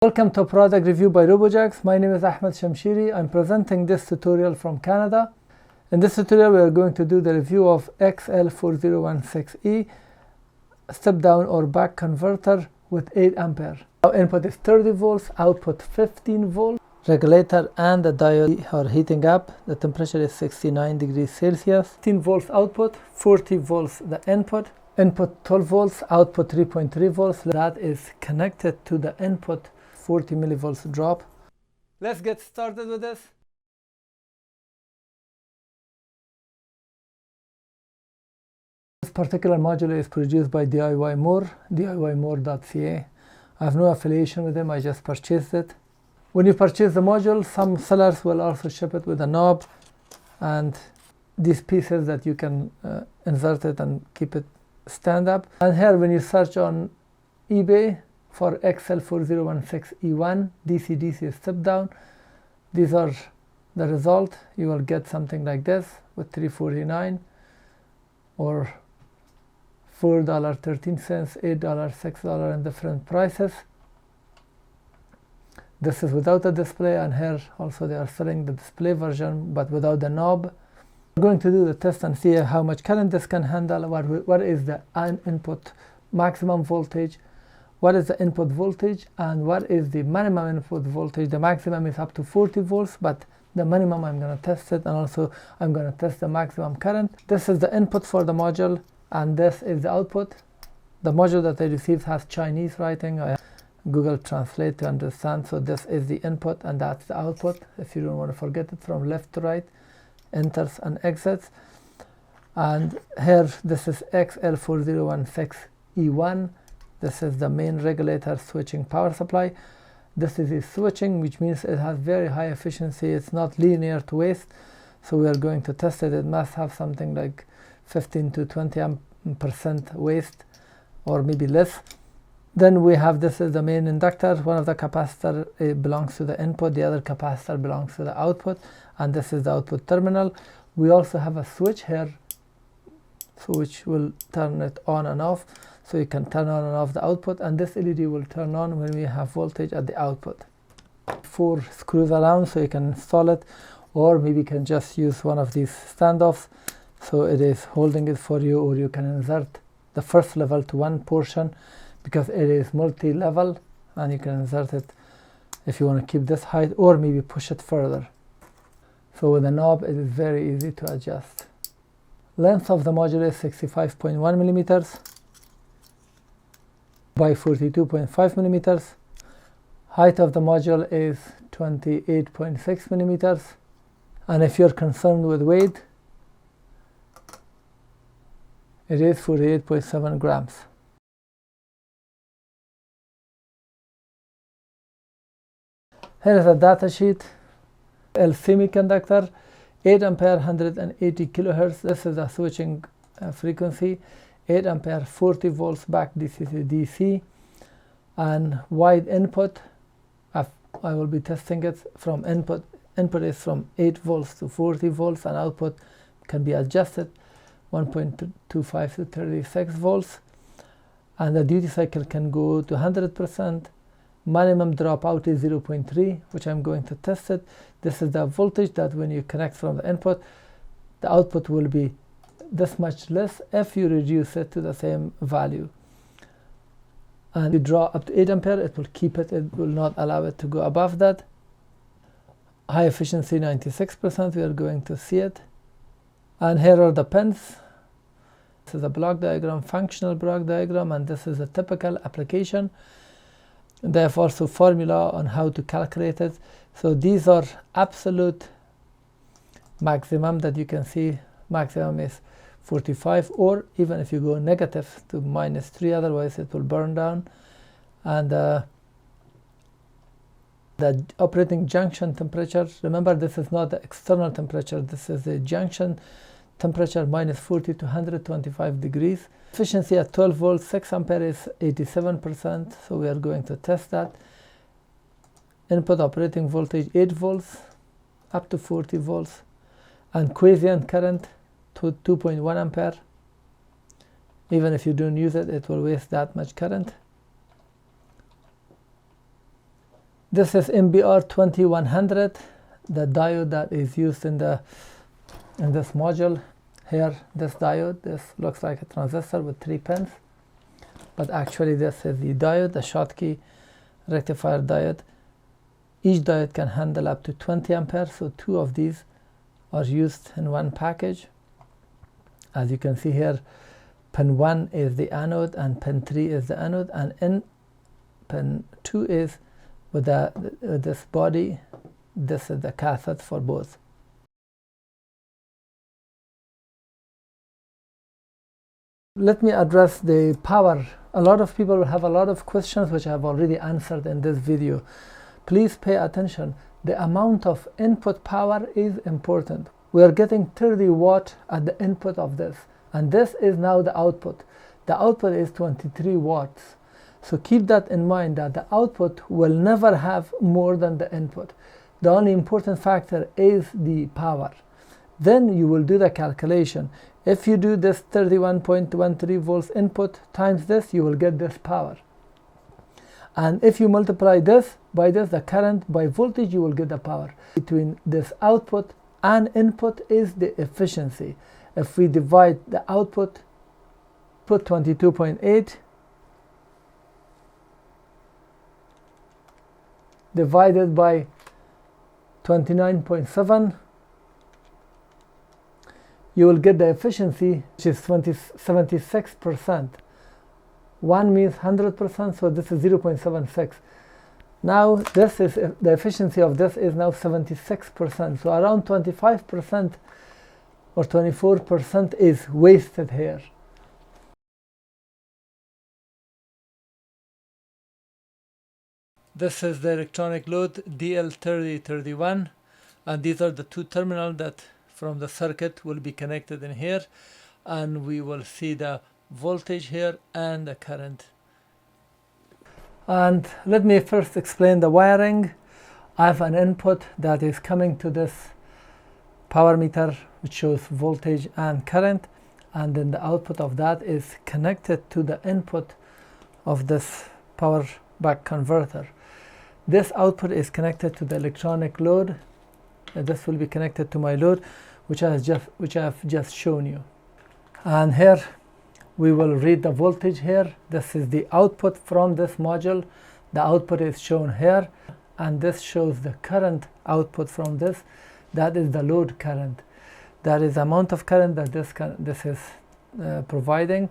Welcome to product review by Robojax. My name is Ahmad Shamshiri. I'm presenting this tutorial from Canada. In this tutorial we are going to do the review of XL4016E step down or back converter with 8 ampere. Our input is 30 volts, output 15 volts. Regulator and the diode are heating up. The temperature is 69 degrees Celsius. 15 volts output, 40 volts the input. Input 12 volts, output 3.3 volts. That is connected to the input 40 millivolts drop. Let's get started with this. This particular module is produced by DIY More, DIYmore.ca. I have no affiliation with them, I just purchased it. When you purchase the module, some sellers will also ship it with a knob and these pieces that you can insert it and keep it stand up. And here when you search on eBay for XL4016E1 DC step down, these are the result. You will get something like this with $3.49 or $4.13, $8, $6 in different prices. This is without a display, and here also they are selling the display version but without the knob. We're going to do the test and see how much current this can handle, what is the input maximum voltage, what is the input voltage, and what is the minimum input voltage. The maximum is up to 40 volts, but the minimum I'm going to test it, and also I'm going to test the maximum current. This is the input for the module, and this is the output. The module that I received has Chinese writing. I Google Translate to understand. So this is the input and that's the output. If you don't want to forget it, from left to right, enters and exits. And here this is XL4016E1. This is the main regulator switching power supply. This is a switching, which means it has very high efficiency. It's not linear to waste. So we are going to test it. It must have something like 15 to 20% waste, or maybe less. Then we have, this is the main inductor. One of the capacitor belongs to the input, the other capacitor belongs to the output, and this is the output terminal. We also have a switch here, so which will turn it on and off. So you can turn on and off the output, and this LED will turn on when we have voltage at the output. 4 screws around, so you can install it, or maybe you can just use one of these standoffs, so it is holding it for you, or you can insert the first level to one portion, because it is multi-level, and you can insert it if you want to keep this height, or maybe push it further. So with the knob it is very easy to adjust. Length of the module is 65.1 millimeters by 42.5 millimeters. Height of the module is 28.6 millimeters, and if you're concerned with weight, it is 48.7 grams. Here is a data sheet. L semiconductor, 8 ampere, 180 kilohertz. This is the switching frequency. 8 ampere, 40 volts back DC to DC, and wide input. I will be testing it from input. Input is from 8 volts to 40 volts, and output can be adjusted 1.25 to 36 volts, and the duty cycle can go to 100%. Minimum dropout is 0.3, which I'm going to test it. This is the voltage that when you connect from the input, the output will be this much less if you reduce it to the same value. And you draw up to 8 ampere, it will keep it, it will not allow it to go above that. High efficiency 96%, we are going to see it. And here are the pins. This is a block diagram, functional block diagram, and this is a typical application. They have also formula on how to calculate it. So these are absolute maximum that you can see. Maximum is 45, or even if you go negative to -3, otherwise it will burn down. And the operating junction temperature, remember this is not the external temperature, this is the junction temperature, -40 to 125 degrees. Efficiency at 12 volts, 6 ampere is 87%, so we are going to test that. Input operating voltage 8 volts up to 40 volts, and quiescent current to 2.1 ampere. Even if you don't use it, it will waste that much current. This is MBR2100, the diode that is used in this module. Here, this diode, this looks like a transistor with 3 pins, but actually this is the diode, the Schottky rectifier diode. Each diode can handle up to 20 amperes, so 2 of these are used in one package. As you can see here, pin 1 is the anode and pin 3 is the anode, and in pin 2 is with this body. This is the cathode for both. Let me address the power. A lot of people have a lot of questions which I have already answered in this video. Please pay attention. The amount of input power is important. We are getting 30 watt at the input of this, and this is now the output. The output is 23 watts. So keep that in mind, that the output will never have more than the input. The only important factor is the power. Then you will do the calculation. If you do this 31.13 volts input times this, you will get this power. And if you multiply this by this, the current by voltage, you will get the power. Between this output and input is the efficiency. If we divide the output, put 22.8 divided by 29.7, you will get the efficiency, which is 76%. 1 means 100%, so this is 0.76. Now this is the efficiency of this is now 76%. So around 25% or 24% is wasted here. This is the electronic load DL3031, and these are the 2 terminals that from the circuit will be connected in here, and we will see the voltage here and the current. And let me first explain the wiring. I have an input that is coming to this power meter which shows voltage and current, and then the output of that is connected to the input of this power back converter. This output is connected to the electronic load. This will be connected to my load, which I have just shown you. And here we will read the voltage here. This is the output from this module. The output is shown here, and this shows the current output from this. That is the load current. That is the amount of current that this is providing.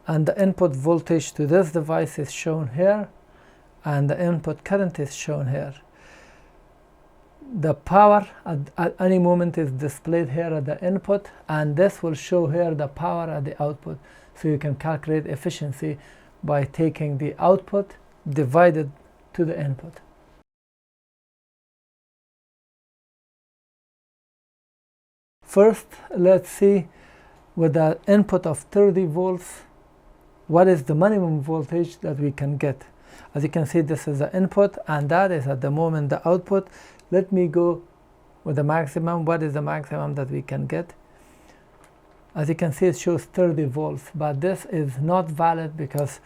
And the input voltage to this device is shown here, and the input current is shown here. The power at any moment is displayed here at the input, and this will show here the power at the output. So you can calculate efficiency by taking the output divided to the input. First, let's see with the input of 30 volts, what is the minimum voltage that we can get. As you can see, this is the input, and that is at the moment the output. Let me go with the maximum. What is the maximum that we can get? As you can see, it shows 30 volts, but this is not valid because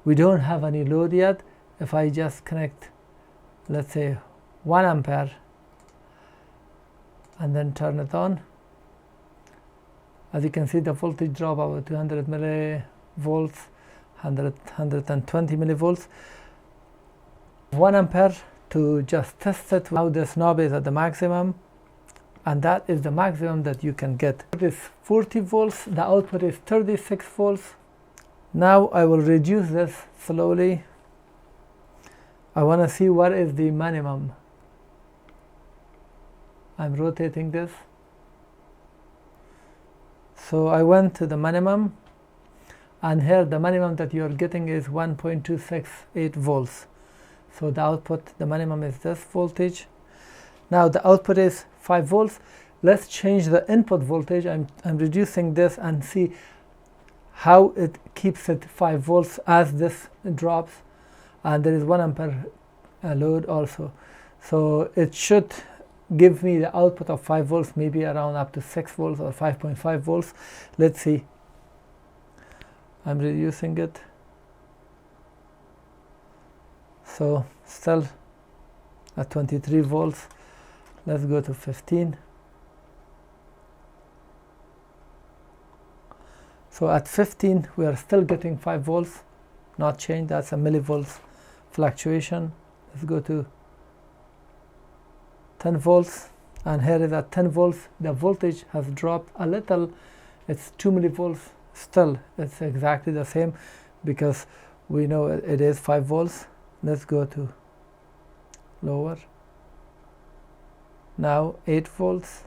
we don't have any load yet. If I just connect, let's say 1 ampere and then turn it on, as you can see, the voltage drop about 200 millivolts, 120 millivolts. 1 ampere to just test it. Now this knob is at the maximum, and that is the maximum that you can get. It is 40 volts, the output is 36 volts. Now I will reduce this slowly. I want to see what is the minimum. I'm rotating this. So I went to the minimum, and here the minimum that you're getting is 1.268 volts. So the output, the minimum is this voltage. Now the output is 5 volts. Let's change the input voltage. I'm reducing this and see how it keeps it 5 volts as this drops. And there is 1 ampere load also. So it should give me the output of 5 volts, maybe around up to 6 volts or 5.5 volts. Let's see. I'm reducing it. So still at 23 volts. Let's go to 15. So at 15 we are still getting 5 volts, not changed. That's a millivolts fluctuation. Let's go to 10 volts, and here is at 10 volts the voltage has dropped a little. It's 2 millivolts. Still it's exactly the same because we know it is 5 volts. Let's go to lower. Now 8 volts.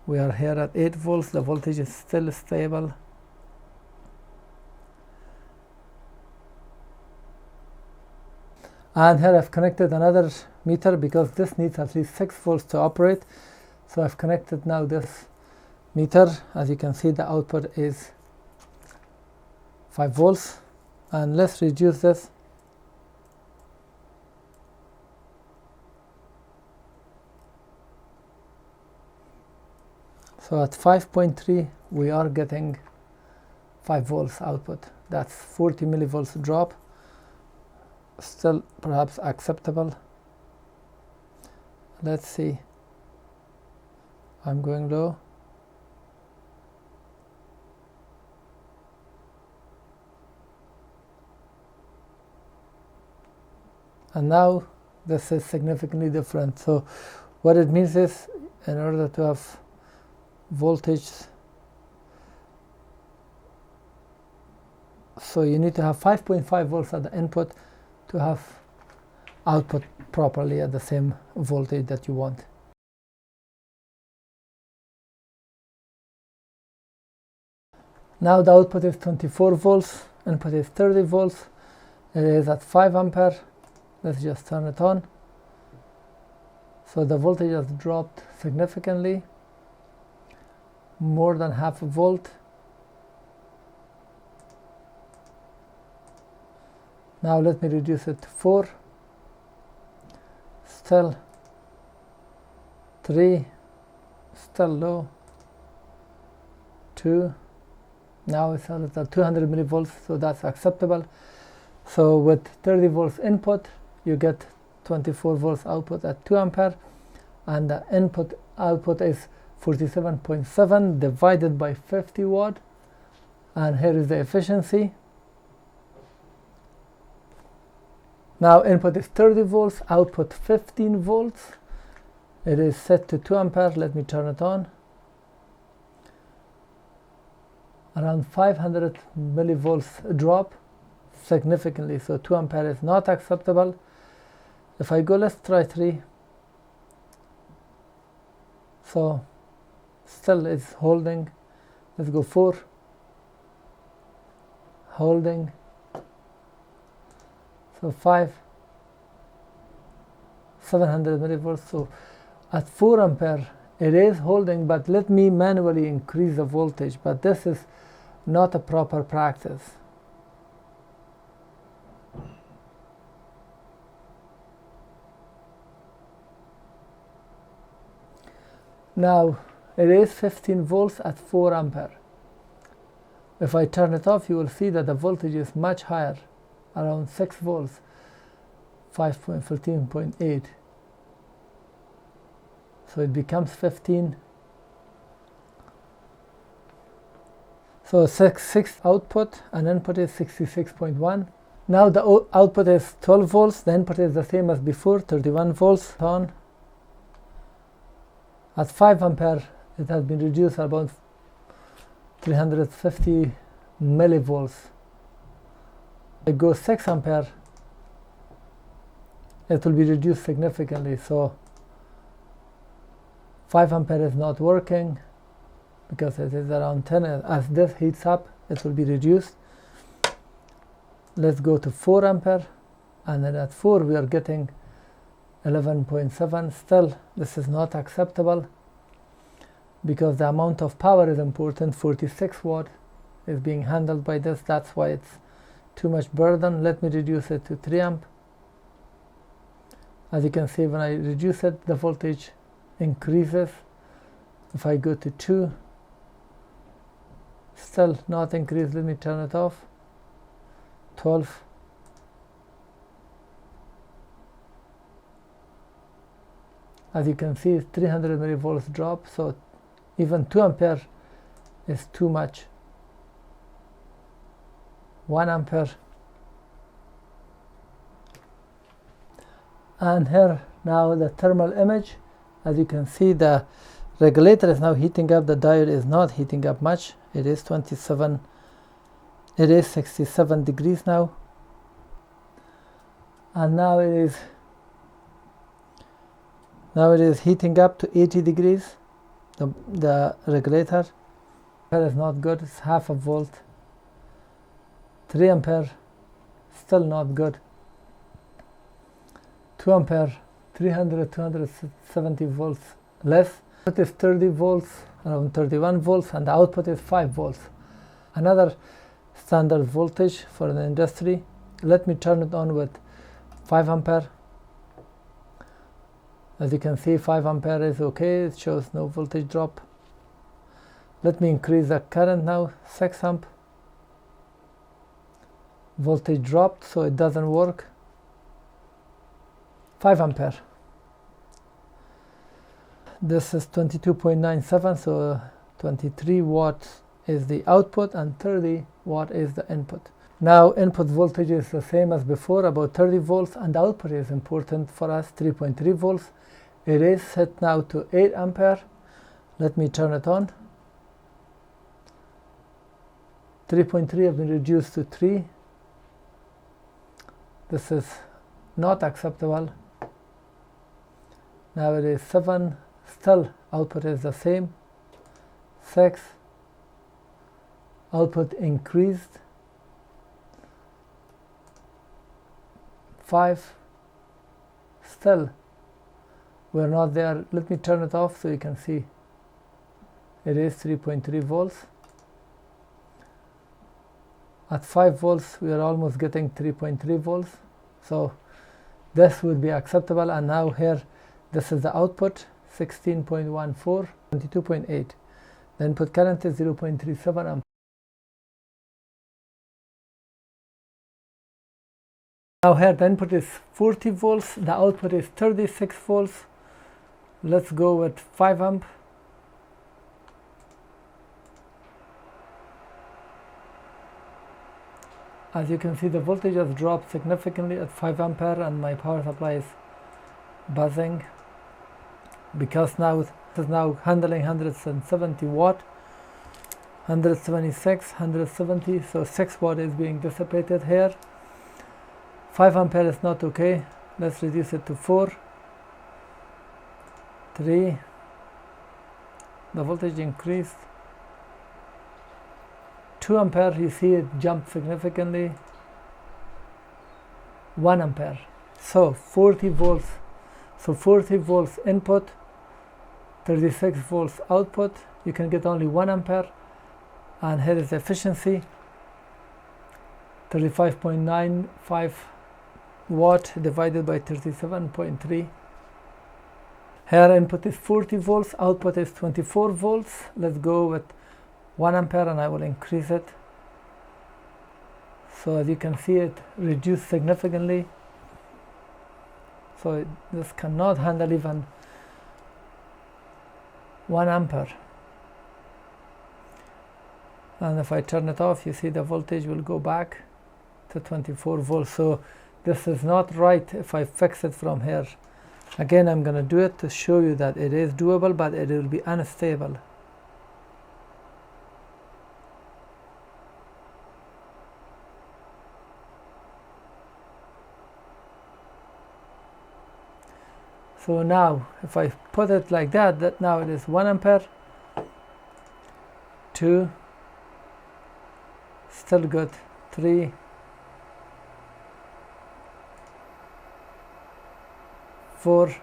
We are here at 8 volts. The voltage is still stable. And here I've connected another meter because this needs at least 6 volts to operate. So I've connected now this meter. As you can see, the output is 5 volts. And let's reduce this. So at 5.3 we are getting 5 volts output. That's 40 millivolts drop. Still perhaps acceptable. Let's see. I'm going low. And now this is significantly different. So what it means is, in order to have voltage, so you need to have 5.5 volts at the input to have output properly at the same voltage that you want. Now the output is 24 volts, input is 30 volts, it is at 5 ampere. Let's just turn it on. So the voltage has dropped significantly, more than half a volt. Now let me reduce it to 4. Still 3, still low. 2. Now it's at 200 millivolts, so that's acceptable. So with 30 volts input, you get 24 volts output at 2 ampere, and the input output is 47.7 divided by 50 watt, and here is the efficiency. Now input is 30 volts, output 15 volts. It is set to 2 ampere. Let me turn it on. Around 500 millivolts drop significantly, so 2 ampere is not acceptable. If I go, let's try 3. So still it's holding. Let's go 4. Holding. So 5. 700 millivolts. So at 4 ampere it is holding, but let me manually increase the voltage. But this is not a proper practice. Now it is 15 volts at 4 ampere. If I turn it off, you will see that the voltage is much higher, around 6 volts, 5.15.8. So it becomes 15. So 6 output and input is 66.1. Now the output is 12 volts, the input is the same as before, 31 volts on. At 5 ampere, it has been reduced about 350 millivolts. It goes 6 ampere, it will be reduced significantly. So 5 ampere is not working because it is around 10. As this heats up, it will be reduced. Let's go to 4 ampere, and then at 4 we are getting 11.7. Still, this is not acceptable because the amount of power is important. 46 watt is being handled by this. That's why it's too much burden. Let me reduce it to 3 amp. As you can see, when I reduce it, the voltage increases. If I go to 2, still not increased. Let me turn it off. 12. As you can see, 300 millivolts drop, so even 2 ampere is too much. 1 ampere. And here now the thermal image. As you can see, the regulator is now heating up. The diode is not heating up much. It is 67 degrees now. And now it is heating up to 80 degrees. The regulator is not good. It's half a volt. 3 ampere, still not good. 2 ampere, 270 volts less. It is 30 volts, around 31 volts, and the output is 5 volts. Another standard voltage for the industry. Let me turn it on with 5 ampere. As you can see, 5 ampere is okay. It shows no voltage drop. Let me increase the current now. 6 amp. Voltage dropped, so it doesn't work. 5 ampere. This is 22.97, so 23 watts is the output and 30 watt is the input. Now input voltage is the same as before, about 30 volts, and the output is important for us, 3.3 volts. It is set now to 8 ampere. Let me turn it on. 3.3 have been reduced to 3. This is not acceptable. Now it is 7. Still output is the same. 6. Output increased. 5. Still we're not there. Let me turn it off so you can see. It is 3.3 volts. At 5 volts we are almost getting 3.3 volts, so this would be acceptable. And now here, this is the output, 16.14, 22.8. The input current is 0.37 amp. Now here the input is 40 volts, the output is 36 volts. Let's go with 5 amp. As you can see, the voltage has dropped significantly at 5 ampere, and my power supply is buzzing because now it is now handling 170 watt, 176, 170, so 6 watt is being dissipated here. 5 ampere is not okay. Let's reduce it to 4, 3. The voltage increased. 2 ampere, you see it jumped significantly. 1 ampere. So 40 volts. So 40 volts input, 36 volts output. You can get only 1 ampere. And here is the efficiency, 35.95 watt divided by 37.3. Here input is 40 volts, output is 24 volts. Let's go with 1 ampere and I will increase it. So as you can see, it reduced significantly. So this cannot handle even 1 ampere. And if I turn it off, you see the voltage will go back to 24 volts. So this is not right if I fix it from here. Again, I'm going to do it to show you that it is doable, but it will be unstable. So now if I put it like that, now it is 1 ampere, 2, still good, 3, 4,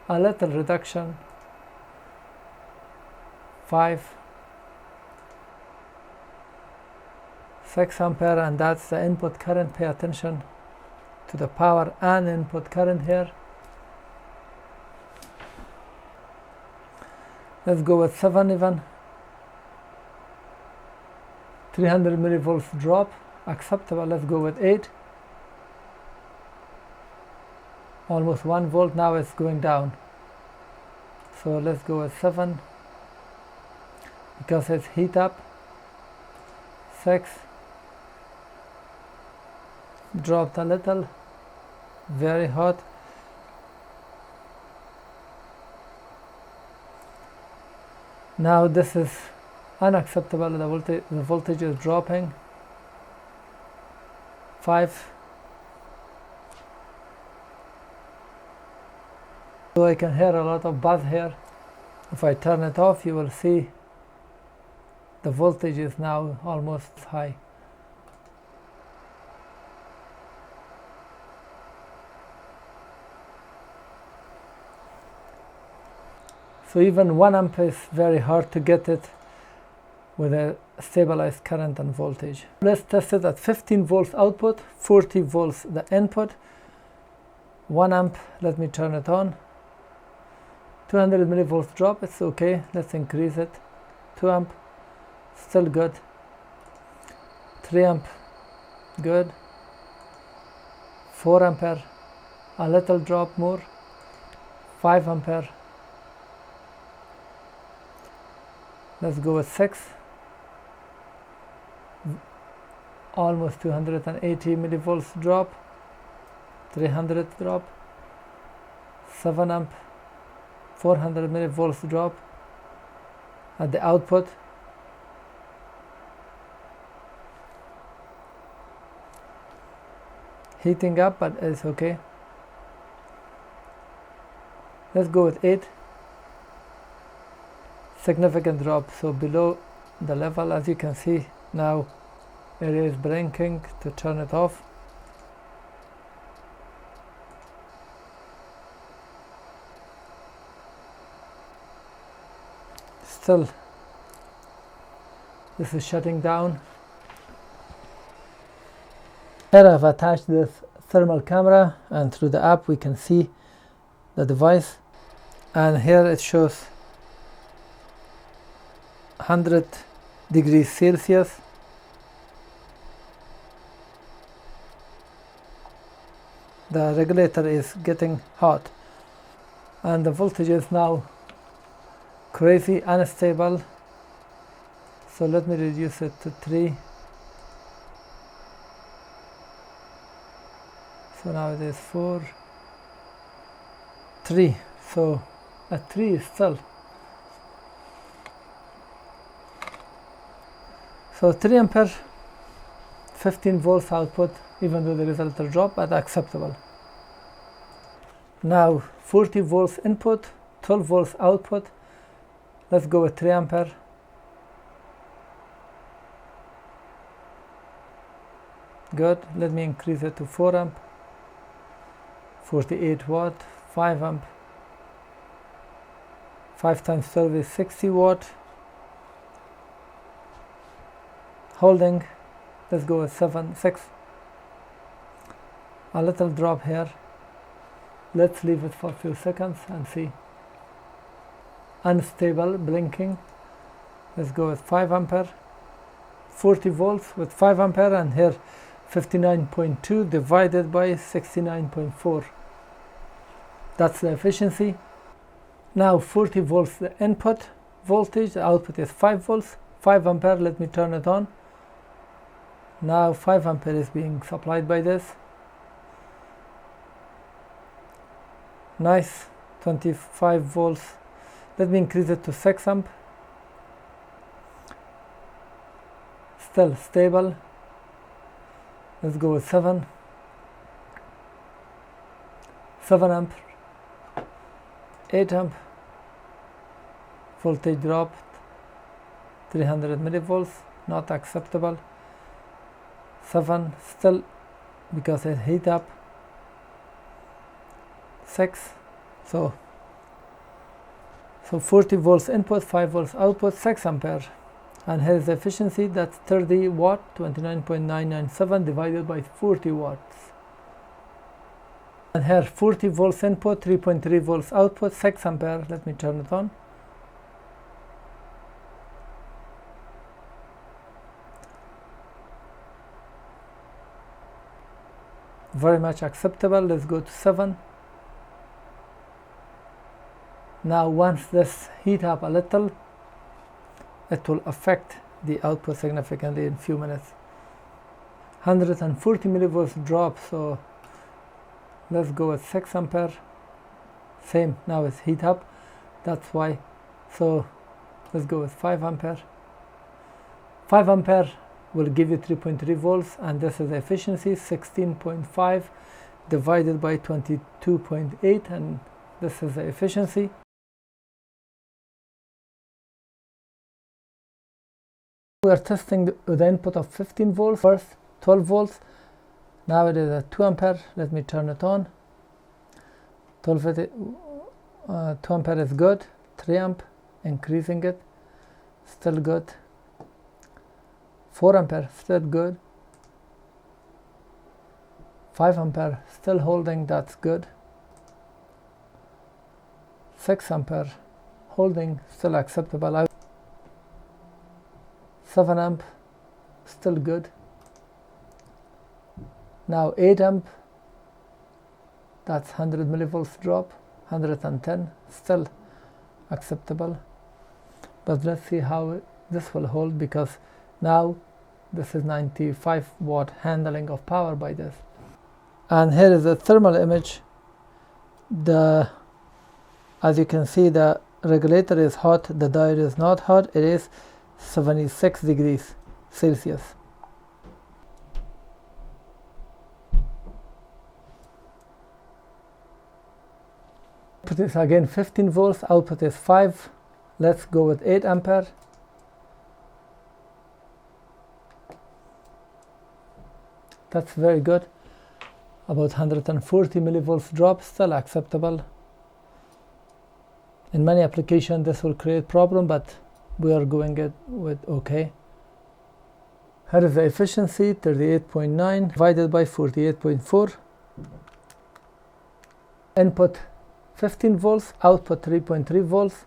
a little reduction, 5, 6 ampere, and that's the input current. Pay attention to the power and input current here. Let's go with 7 even. 300 millivolts drop, acceptable. Let's go with 8. Almost 1 volt, now it's going down. So let's go with 7 because it's heat up. 6, dropped a little, very hot. Now this is unacceptable, the voltage is dropping. 5. So I can hear a lot of buzz here. If I turn it off, you will see the voltage is now almost high. So even 1 amp is very hard to get it with a stabilized current and voltage. Let's test it at 15 volts output, 40 volts the input. 1 amp, let me turn it on. 200 millivolts drop, it's okay. Let's increase it. 2 amp, still good. 3 amp, good. 4 ampere, a little drop more. 5 ampere. Let's go with 6. Almost 280 millivolts drop. 300 drop. 7 amp. 400 millivolts drop at the output. Heating up, but it's okay. Let's go with 8. Significant drop, so below the level, as you can see now it is blinking to turn it off. Still, this is shutting down. Here I've attached this thermal camera, and through the app we can see the device, and here it shows 100 degrees Celsius. The regulator is getting hot and the voltage is now crazy unstable, so let me reduce it to 3. So now it is 4, 3. So at 3 is still. So 3 ampere, 15 volts output, even though there is a little drop, but acceptable. Now 40 volts input, 12 volts output. Let's go with 3 ampere. Good. Let me increase it to 4 amp. 48 watt, 5 amp. 5 times 12 is 60 watt. Holding. Let's go with 6. A little drop here. Let's leave it for a few seconds and see. Unstable, blinking. Let's go with 5 ampere. 40 volts with 5 ampere, and here 59.2 divided by 69.4. That's the efficiency. Now 40 volts the input voltage, the output is 5 volts, 5 ampere. Let me turn it on. Now 5 ampere is being supplied by this. Nice, 25 volts. Let me increase it to 6 amp. Still stable. Let's go with 7. 7 amp. 8 amp. Voltage dropped. 300 millivolts. Not acceptable. 7 still because it heat up. 6. So 40 volts input, 5 volts output, 6 ampere. And here is the efficiency, that's 30 watt, 29.997 divided by 40 watts. And here 40 volts input, 3.3 volts output, 6 ampere. Let me turn it on. Very much acceptable. Let's go to 7. Now once this heat up a little, it will affect the output significantly in few minutes. 140 millivolts drop, so let's go with 6 ampere. Same, now it's heat up, that's why. So let's go with 5 ampere. 5 ampere will give you 3.3 volts, and this is the efficiency, 16.5 divided by 22.8, and this is the efficiency. We are testing the input of 15 volts first, 12 volts. Now it is at 2 ampere. Let me turn it on. 2 ampere is good. 3 amp, increasing it, still good. 4 ampere, still good. 5 ampere, still holding, that's good. 6 ampere, holding, still acceptable. 7 amp, still good. Now 8 amp, that's 100 millivolts drop. 110, still acceptable. But let's see how this will hold, because now this is 95 watt handling of power by this. And here is a thermal image. As you can see, the regulator is hot, the diode is not hot. It is 76 degrees Celsius. Input is again 15 volts, output is 5. Let's go with 8 ampere. That's very good. About 140 millivolts drop, still acceptable. In many applications this will create problem, but we are going it with okay. Here is the efficiency, 38.9 divided by 48.4. Input 15 volts, output 3.3 volts.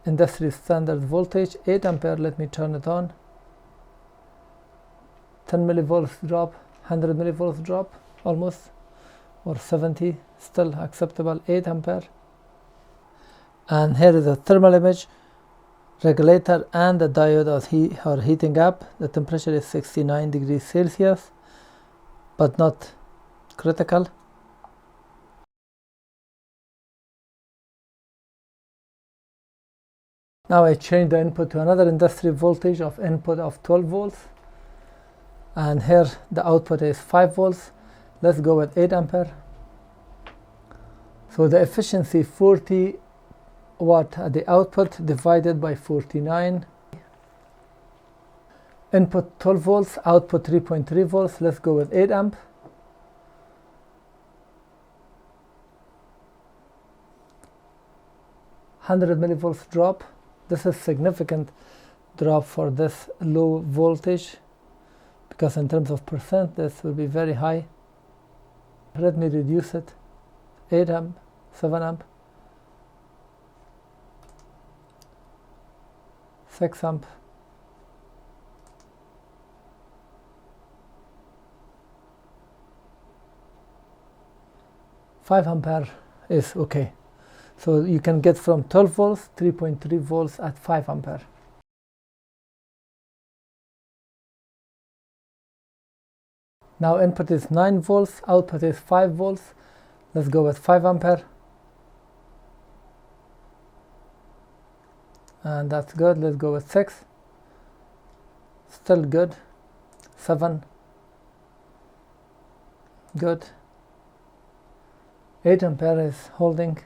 Industry standard voltage, 8 ampere. Let me turn it on. 10 millivolts drop, 100 millivolts drop almost, or 70, still acceptable. 8 ampere. And here is a thermal image. Regulator and the diode are heating up. The temperature is 69 degrees Celsius, but not critical. Now I change the input to another industry voltage of input of 12 volts, and here the output is 5 volts. Let's go with 8 ampere. So the efficiency 40 watt at the output divided by 49. Input 12 volts, output 3.3 volts. Let's go with 8 amp. $100 millivolts drop. This is significant drop for this low voltage, because in terms of percent this will be very high. Let me reduce it. 8 amp, 7 amp, 6 amp, 5 ampere is okay. So you can get from 12 volts, 3.3 volts at 5 ampere. Now input is 9 volts, output is 5 volts. Let's go with 5 ampere. And that's good. Let's go with 6. Still good. 7. Good. 8 ampere is holding.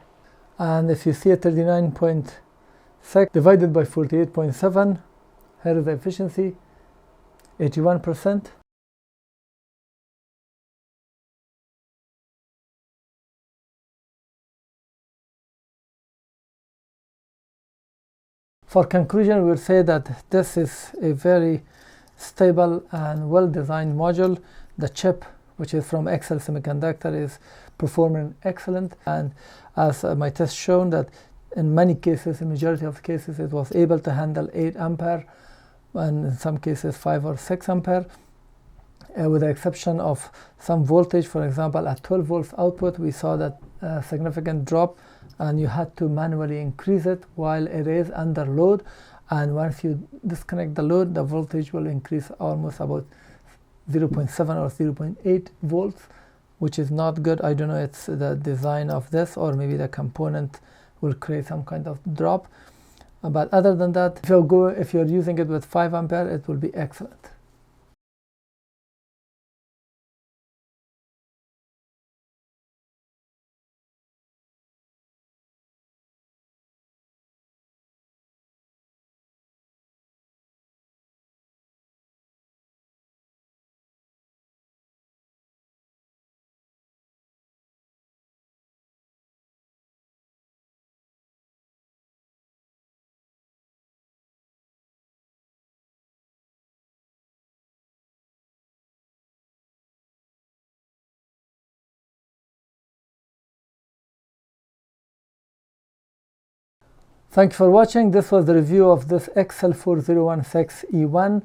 And if you see a 39.6 divided by 48.7, here is the efficiency, 81%. For conclusion, we'll say that this is a very stable and well-designed module. The chip, which is from XL Semiconductor, is performing excellent, and as my test shown that in many cases, in majority of cases, it was able to handle 8 ampere, and in some cases 5 or 6 ampere. with the exception of some voltage. For example, at 12 volts output, we saw that significant drop, and you had to manually increase it while it is under load. And once you disconnect the load, the voltage will increase almost about 0.7 or 0.8 volts, which is not good. I don't know, it's the design of this, or maybe the component will create some kind of drop. But other than that, if you're using it with 5 ampere, it will be excellent. Thank you for watching. This was the review of this XL4016E1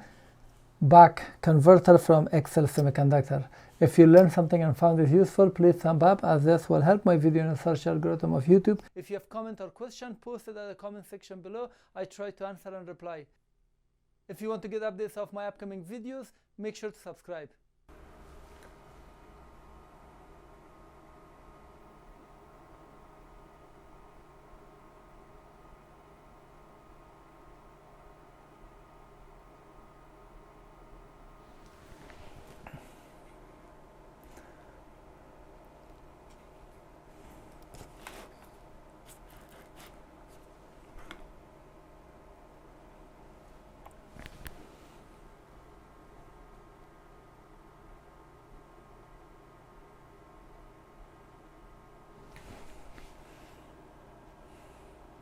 back converter from XL Semiconductor. If you learned something and found this useful, please thumb up, as this will help my video in the search algorithm of YouTube. If you have comment or question, post it at the comment section below. I try to answer and reply. If you want to get updates of my upcoming videos, make sure to subscribe.